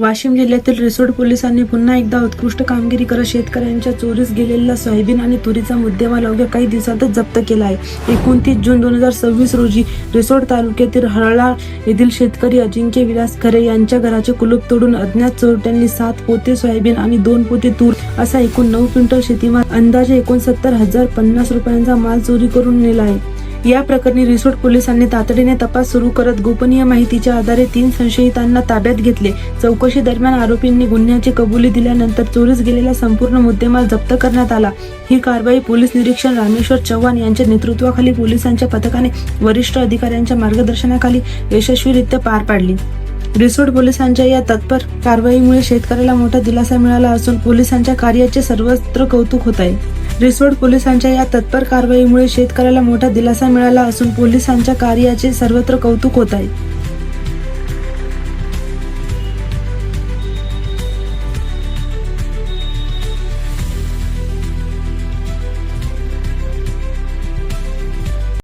वाशिम जिल्ह्यातील रिसोड पोलिसांनी पुन्हा एकदा उत्कृष्ट कामगिरी करत शेतकऱ्यांच्या चोरीस गेलेला सोयाबीन आणि तुरीचा मुद्देमाल अवघ्या काही दिवसातच जप्त केला आहे। 29 जून 2026 रोजी रिसोड तालुक्यातील हळळा येथील शेतकरी अजिंक्य विलास खरे यांच्या घराचे कुलूप तोडून अज्ञात चोरट्यांनी 7 पोते सोयाबीन आणि 2 पोते तूर असा एकूण 9 क्विंटल शेतीमाल अंदाजे 69,050 रुपयांचा माल चोरी करून नेला आहे। या प्रकरणी रिसोड पोलिसांनी तातडीने तपास सुरू करत गोपनीय माहितीच्या आधारे 3 संशयितांना ताब्यात घेतले। चौकशी दरम्यान आरोपींनी गुन्ह्याची कबुली दिल्यानंतर चोरीस गेलेला संपूर्ण मुद्देमाल जप्त करण्यात आला। ही कारवाई पोलीस निरीक्षक रामेश्वर चव्हाण यांच्या नेतृत्वाखाली पोलिसांच्या पथकाने वरिष्ठ अधिकाऱ्यांच्या मार्गदर्शनाखाली यशस्वीरित्या पार पाडली। रिसोड पोलिसांच्या या तत्पर कारवाईमुळे शेतकऱ्याला मोठा दिलासा मिळाला असून पोलिसांच्या कार्याचे सर्वत्र कौतुक होत आहे। रिसोड पोलिसांच्या या तत्पर कारवाईमुळे शेतकऱ्याला मोठा दिलासा मिळाला असून पोलिसांच्या कार्याचे सर्वत्र कौतुक होत आहे।